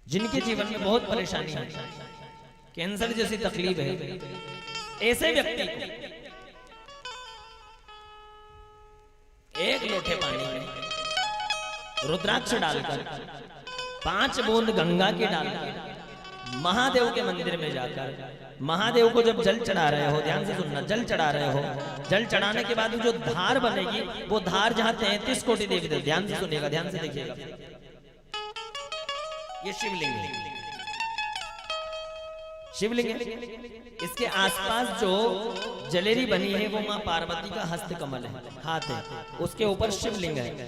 जिनके जीवन में बहुत परेशानी है, कैंसर जैसी तकलीफ है, ऐसे व्यक्ति को एक लोटे पानी में रुद्राक्ष डालकर 5 बूंद गंगा के डालकर महादेव के मंदिर में जाकर महादेव को जब जल चढ़ा रहे हो, ध्यान से सुनना, जल चढ़ा रहे हो, जल चढ़ाने के बाद जो धार बनेगी वो धार जहां 33 कोटि देवी देव, ध्यान से सुनिएगा, ध्यान से देखिएगा, ये शिवलिंग है, शिवलिंग है। इसके आसपास जो जलेरी बनी है वो मां पार्वती का हस्त कमल है, हाथ है, उसके ऊपर शिवलिंग है।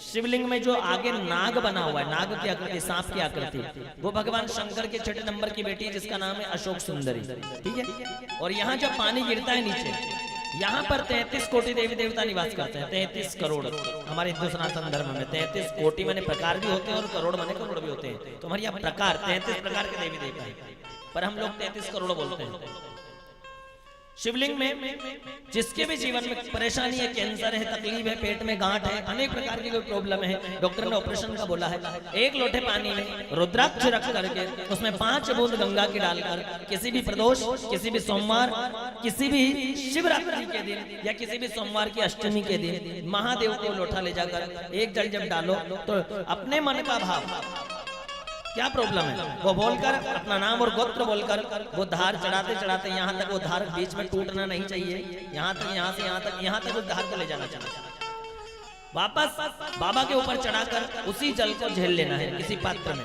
शिवलिंग में जो आगे नाग बना हुआ है, नाग की आकृति, सांप की आकृति, वो भगवान शंकर के 6 नंबर की बेटी जिसका नाम है अशोक सुंदरी, ठीक है। और यहाँ जब पानी गिरता है नीचे, यहाँ पर 33 कोटि देवी देवता निवास करते हैं, 33 करोड़। हमारे हिंदू सनातन धर्म में 33 कोटि माने प्रकार भी होते हैं और करोड़ माने करोड़ भी होते हैं। तो हमारे यहाँ प्रकार 33 प्रकार के देवी देवता है, पर हम लोग 33 करोड़ बोलते हैं। शिवलिंग में जिसके भी जीवन में परेशानी है, कैंसर है, तकलीफ है, पेट में गांठ है, अनेक प्रकार की कोई प्रॉब्लम है, डॉक्टर ने ऑपरेशन का बोला है, एक लोटे पानी में रुद्राक्ष रख करके उसमें 5 बूंद गंगा की डालकर किसी भी प्रदोष, किसी भी सोमवार, किसी भी शिवरात्रि के दिन या किसी भी सोमवार की अष्टमी के दिन महादेव को लोटा ले जाकर एक जल जब डालो तो अपने मन का भाव, क्या प्रॉब्लम है वो बोलकर, अपना नाम और गोत्र बोलकर वो धार चढ़ाते चढ़ाते यहाँ तक, वो धार बीच में टूटना नहीं चाहिए, यहाँ तक, यहाँ से यहाँ तक उस धार को ले जाना चाहिए। वापस बाबा के ऊपर चढ़ाकर उसी जल को झेल लेना है किसी पात्र में।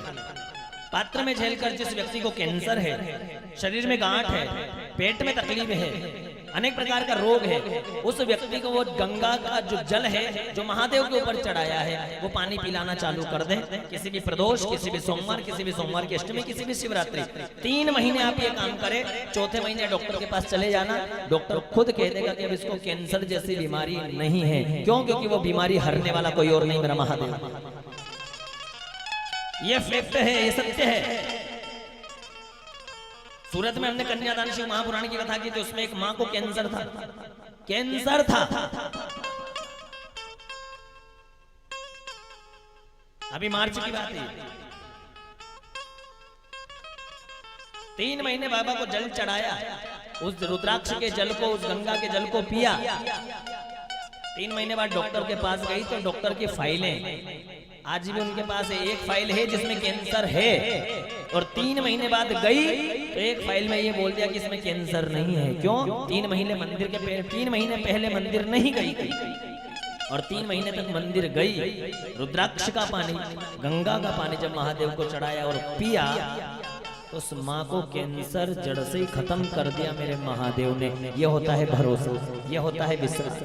पात्र में झेलकर जिस व्यक्ति को कैंसर है, शरीर में गांठ है, पेट में तकलीफ है, अनेक प्रकार का रोग है, उस व्यक्ति को वो गंगा का जो जल है जो महादेव के ऊपर चढ़ाया है वो पानी पिलाना चालू कर दें। किसी भी प्रदोष, किसी भी सोमवार, किसी भी सोमवार की अष्टमी, किसी भी शिवरात्रि, 3 महीने आप ये काम करें। चौथे महीने डॉक्टर के पास चले जाना, डॉक्टर खुद कह देगा कि अब इसको कैंसर जैसी बीमारी नहीं है। क्यों? क्योंकि वो बीमारी हरने वाला कोई और नहीं, मेरा महादेव। ये फैक्ट है, ये सत्य है। सूरत में हमने कन्यादान शिव महापुराण की कथा की थी, उसमें एक मां को कैंसर था, कैंसर था। अभी मार्च की बात है। 3 महीने बाबा को जल चढ़ाया, उस रुद्राक्ष के जल को, उस गंगा के जल को पिया। 3 महीने बाद डॉक्टर के पास गई तो डॉक्टर की फाइलें आज भी उनके पास है, एक फाइल है जिसमें कैंसर है, और 3 महीने बाद गई तो एक फाइल में ये बोल दिया कि इसमें कैंसर नहीं है। क्यों? 3 महीने मंदिर के 3 महीने पहले मंदिर नहीं गई थी, और 3 महीने तक मंदिर गई। रुद्राक्ष का पानी, गंगा का पानी जब महादेव को चढ़ाया और पिया तो उस माँ को कैंसर जड़ से ही खत्म कर दिया मेरे महादेव ने। यह होता है भरोसा, यह होता है विश्वास।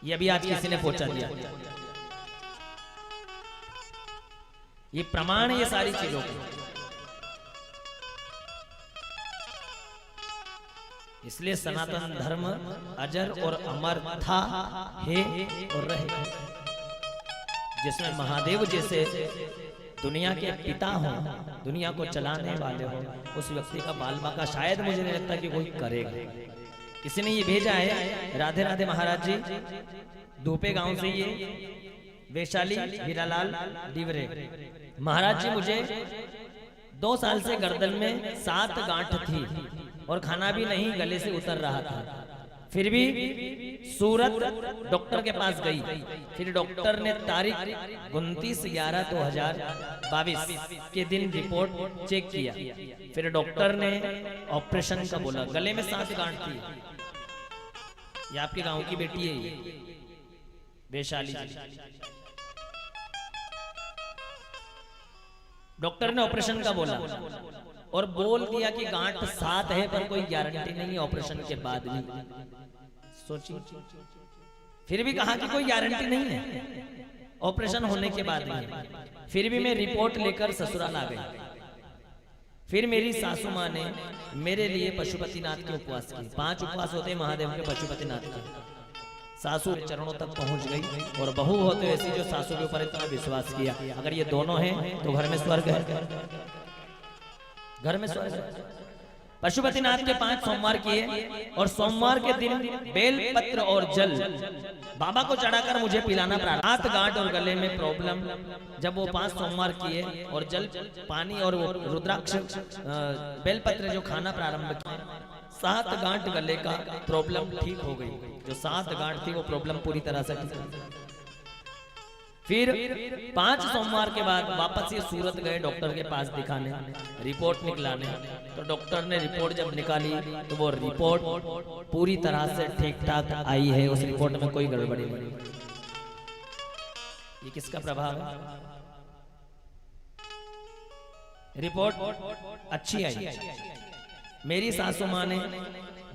ये अभी आज किसी ने पहुंचा दिया, ये प्रमाण, ये सारी चीजों के। इसलिए सनातन धर्म अजर और अमर था, है और रहेगा। जिसमें महादेव जैसे दुनिया के पिता हो, दुनिया को चलाने वाले हो, उस व्यक्ति का बाल बाका शायद मुझे नहीं लगता कि कोई करेगा। किसी ने ये भेजा है, राधे राधे महाराज जी, धूपे गांव से ये वैशाली हीरालाल डिवरे महाराज जी, मुझे 2 साल से गर्दन में 7 गांठ थी और खाना भी नहीं गले से उतर रहा था। फिर भी सूरत डॉक्टर के पास गई, फिर डॉक्टर ने तारीख 29/11/2022 के दिन रिपोर्ट चेक किया। फिर डॉक्टर ने ऑपरेशन का बोला। गले में 7 गांठ थी। ये आपके गांव की बेटी है वैशाली जी। डॉक्टर ने ऑपरेशन का बोला और बोल दिया कि गांठ 7 है, पर कोई गारंटी नहीं है ऑपरेशन के बाद भी। सोचिए, फिर भी कहा कि कोई गारंटी नहीं है ऑपरेशन होने के बाद भी। फिर भी मैं रिपोर्ट लेकर ससुराल आ गई। फिर मेरी सासू माँ ने मेरे लिए पशुपतिनाथ के उपवास किए। 5 उपवास होते हैं महादेव के, पशुपतिनाथ के। सासू चरणों तक पहुंच गई और बहू होते ऐसी जो सासू के ऊपर इतना विश्वास किया। अगर ये दोनों हैं तो घर में स्वर्ग है, घर में स्वर्ग है। पशुपतिनाथ के 5 सोमवार किए और सोमवार के दिन बेल पत्र और जल बाबा को चढ़ाकर मुझे पिलाना प्रारंभ। हाथ गांठ और गले में प्रॉब्लम, जब वो 5 सोमवार किए और जल पानी और वो रुद्राक्ष बेल पत्र जो खाना प्रारंभ किया, 7 गांठ गले का प्रॉब्लम ठीक हो गई। जो 7 गांठ थी वो प्रॉब्लम पूरी तरह से ठीक हो गई। फिर 5 सोमवार के बाद वापस ये सूरत गए डॉक्टर के पास दिखाने, रिपोर्ट निकलाने। तो डॉक्टर ने रिपोर्ट जब निकाली तो वो रिपोर्ट पूरी तरह से ठीक ठाक आई है, उस रिपोर्ट में कोई गड़बड़ी नहीं। ये किसका प्रभाव है? रिपोर्ट अच्छी आई। मेरी सासू माँ ने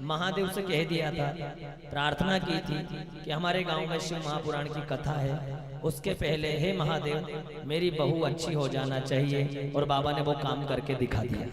महादेव से कह दिया था, प्रार्थना की थी कि हमारे गांव में शिव महापुराण की कथा है, उसके पहले हे महादेव मेरी बहू अच्छी हो जाना चाहिए, और बाबा ने वो काम करके दिखा दिया।